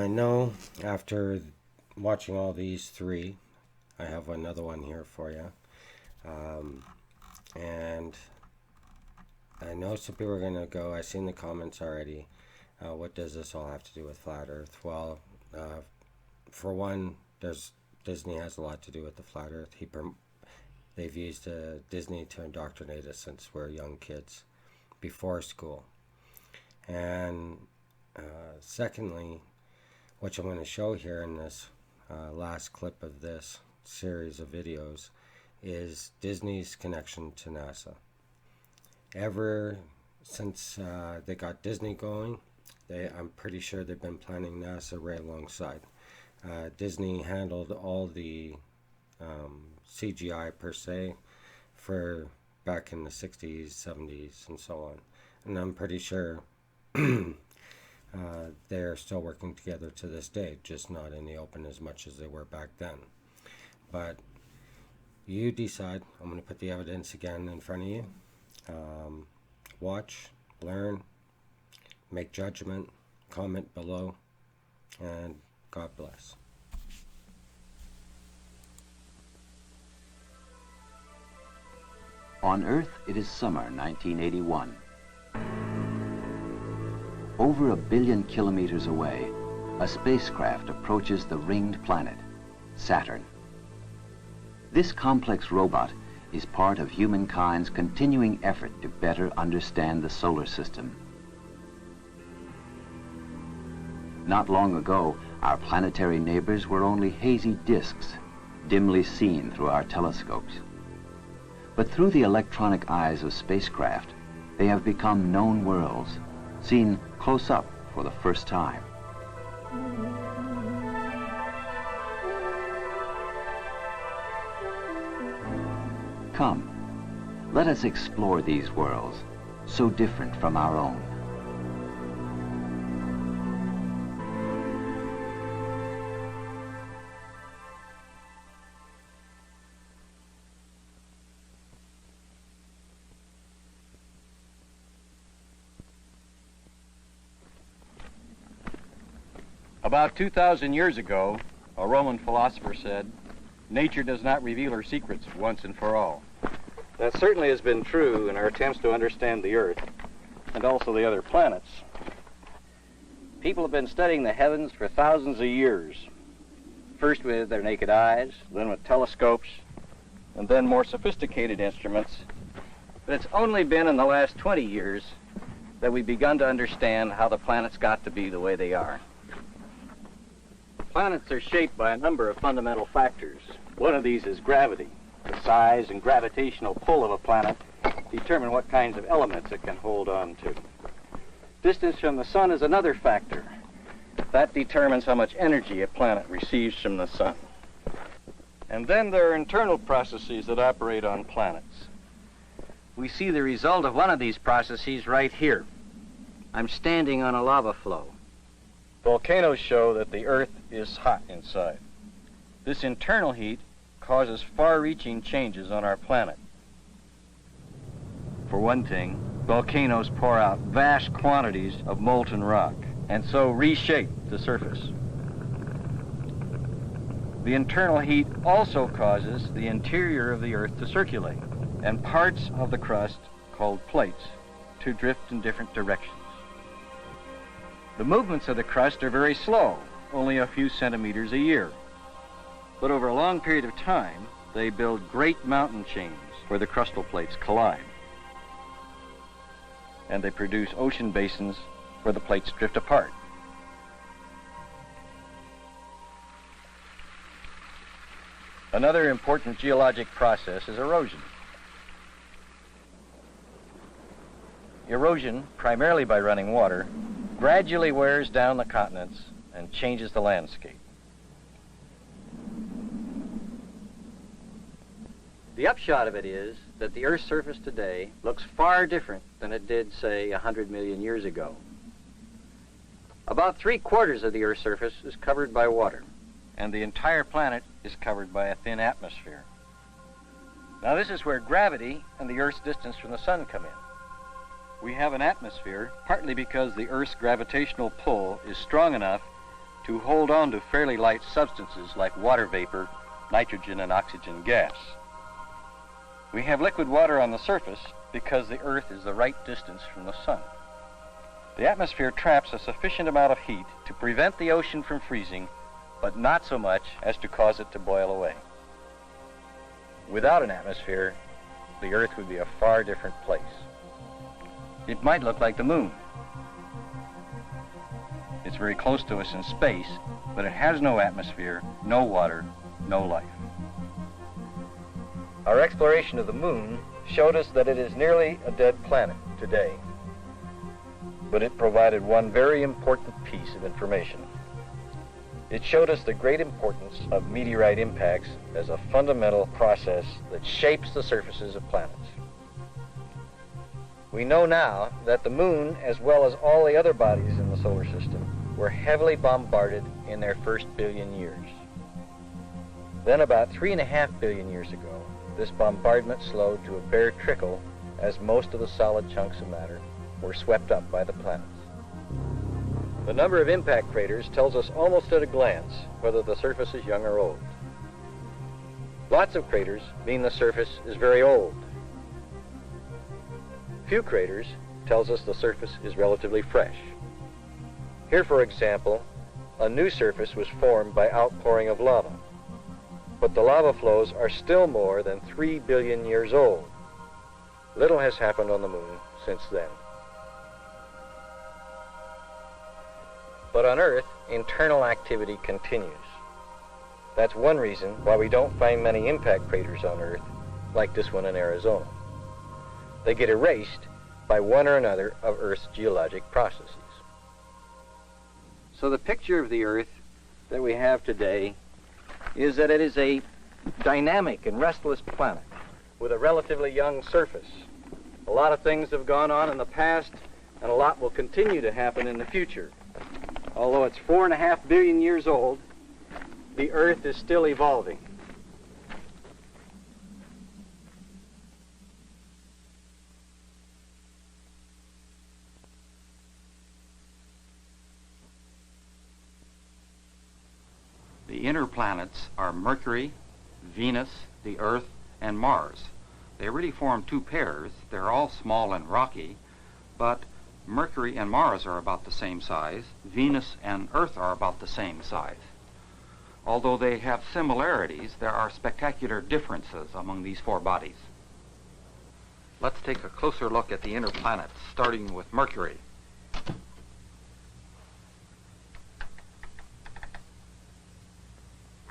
I know after watching all these three, I have another one here for you. And I know some people are going to go, I've seen the comments already, what does this all have to do with Flat Earth? Well, for one, Disney has a lot to do with the Flat Earth. They've used Disney to indoctrinate us since we're young kids, before school. And secondly, what I'm going to show here in this last clip of this series of videos is Disney's connection to NASA. Ever since they got Disney going, I'm pretty sure they've been planning NASA right alongside. Disney handled all the CGI per se for back in the 60s, 70s, and so on. And I'm pretty sure they're still working together to this day, just not in the open as much as they were back then. But you decide. I'm going to put the evidence again in front of you. Watch, learn, make judgment, comment below, and God bless. On Earth, it is summer 1981. Over 1 billion kilometers away, a spacecraft approaches the ringed planet, Saturn. This complex robot is part of humankind's continuing effort to better understand the solar system. Not long ago, our planetary neighbors were only hazy disks, dimly seen through our telescopes. But through the electronic eyes of spacecraft, they have become known worlds, seen close up for the first time. Come, let us explore these worlds, so different from our own. About 2,000 years ago, a Roman philosopher said, "Nature does not reveal her secrets once and for all." That certainly has been true in our attempts to understand the Earth and also the other planets. People have been studying the heavens for thousands of years, first with their naked eyes, then with telescopes, and then more sophisticated instruments. But it's only been in the last 20 years that we've begun to understand how the planets got to be the way they are. Planets are shaped by a number of fundamental factors. One of these is gravity. The size and gravitational pull of a planet determine what kinds of elements it can hold on to. Distance from the sun is another factor. That determines how much energy a planet receives from the sun. And then there are internal processes that operate on planets. We see the result of one of these processes right here. I'm standing on a lava flow. Volcanoes show that the Earth is hot inside. This internal heat causes far-reaching changes on our planet. For one thing, volcanoes pour out vast quantities of molten rock and so reshape the surface. The internal heat also causes the interior of the Earth to circulate and parts of the crust, called plates, to drift in different directions. The movements of the crust are very slow, only a few centimeters a year. But over a long period of time, they build great mountain chains where the crustal plates collide. And they produce ocean basins where the plates drift apart. Another important geologic process is erosion. Erosion, primarily by running water, gradually wears down the continents and changes the landscape. The upshot of it is that the Earth's surface today looks far different than it did, say, 100 million years ago. About 3/4 of the Earth's surface is covered by water, and the entire planet is covered by a thin atmosphere. Now, this is where gravity and the Earth's distance from the sun come in. We have an atmosphere partly because the Earth's gravitational pull is strong enough to hold on to fairly light substances like water vapor, nitrogen, and oxygen gas. We have liquid water on the surface because the Earth is the right distance from the sun. The atmosphere traps a sufficient amount of heat to prevent the ocean from freezing, but not so much as to cause it to boil away. Without an atmosphere, the Earth would be a far different place. It might look like the moon. It's very close to us in space, but it has no atmosphere, no water, no life. Our exploration of the moon showed us that it is nearly a dead planet today. But it provided one very important piece of information. It showed us the great importance of meteorite impacts as a fundamental process that shapes the surfaces of planets. We know now that the moon, as well as all the other bodies in the solar system, were heavily bombarded in their first billion years. Then about 3.5 billion years ago, this bombardment slowed to a bare trickle as most of the solid chunks of matter were swept up by the planets. The number of impact craters tells us almost at a glance whether the surface is young or old. Lots of craters mean the surface is very old. Few craters tells us the surface is relatively fresh. Here, for example, a new surface was formed by outpouring of lava. But the lava flows are still more than 3 billion years old. Little has happened on the moon since then. But on Earth, internal activity continues. That's one reason why we don't find many impact craters on Earth, like this one in Arizona. They get erased by one or another of Earth's geologic processes. So the picture of the Earth that we have today is that it is a dynamic and restless planet with a relatively young surface. A lot of things have gone on in the past, and a lot will continue to happen in the future. Although it's 4.5 billion years old, the Earth is still evolving. The inner planets are Mercury, Venus, the Earth, and Mars. They really form two pairs. They're all small and rocky, but Mercury and Mars are about the same size. Venus and Earth are about the same size. Although they have similarities, there are spectacular differences among these four bodies. Let's take a closer look at the inner planets, starting with Mercury.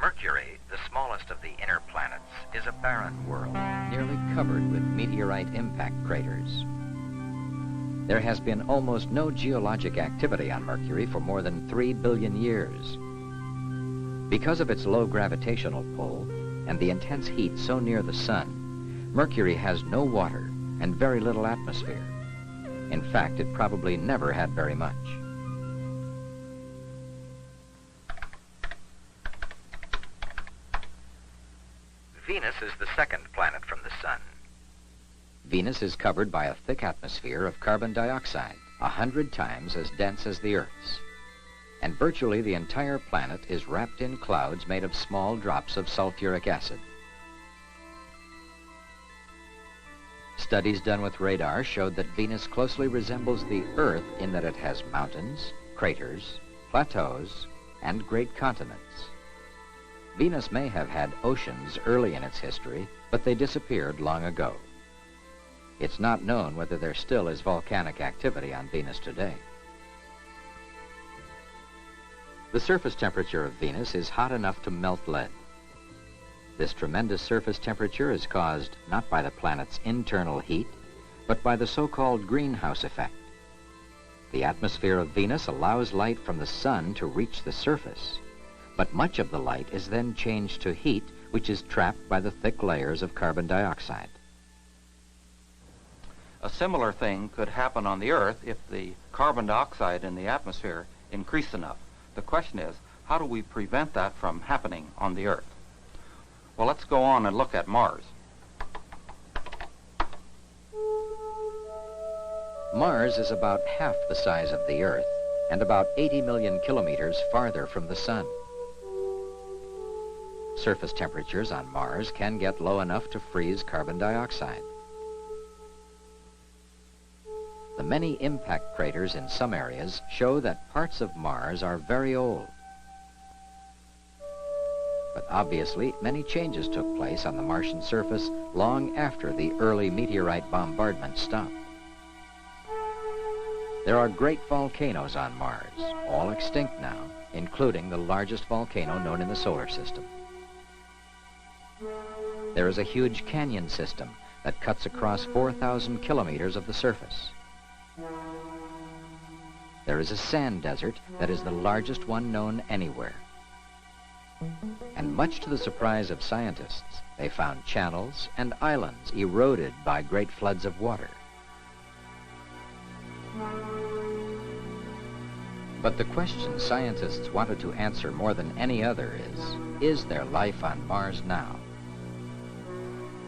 Mercury, the smallest of the inner planets, is a barren world, nearly covered with meteorite impact craters. There has been almost no geologic activity on Mercury for more than 3 billion years. Because of its low gravitational pull and the intense heat so near the sun, Mercury has no water and very little atmosphere. In fact, it probably never had very much. Venus is the second planet from the sun. Venus is covered by a thick atmosphere of carbon dioxide, 100 times as dense as the Earth's. And virtually the entire planet is wrapped in clouds made of small drops of sulfuric acid. Studies done with radar showed that Venus closely resembles the Earth in that it has mountains, craters, plateaus, and great continents. Venus may have had oceans early in its history, but they disappeared long ago. It's not known whether there still is volcanic activity on Venus today. The surface temperature of Venus is hot enough to melt lead. This tremendous surface temperature is caused not by the planet's internal heat, but by the so-called greenhouse effect. The atmosphere of Venus allows light from the sun to reach the surface, but much of the light is then changed to heat, which is trapped by the thick layers of carbon dioxide. A similar thing could happen on the Earth if the carbon dioxide in the atmosphere increased enough. The question is, how do we prevent that from happening on the Earth? Well, let's go on and look at Mars. Mars is about half the size of the Earth and about 80 million kilometers farther from the sun. Surface temperatures on Mars can get low enough to freeze carbon dioxide. The many impact craters in some areas show that parts of Mars are very old. But obviously, many changes took place on the Martian surface long after the early meteorite bombardment stopped. There are great volcanoes on Mars, all extinct now, including the largest volcano known in the solar system. There is a huge canyon system that cuts across 4,000 kilometers of the surface. There is a sand desert that is the largest one known anywhere. And much to the surprise of scientists, they found channels and islands eroded by great floods of water. But the question scientists wanted to answer more than any other is there life on Mars now?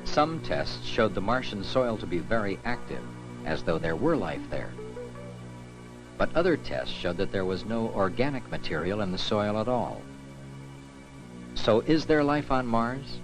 Some tests showed the Martian soil to be very active, as though there were life there. But other tests showed that there was no organic material in the soil at all. So is there life on Mars?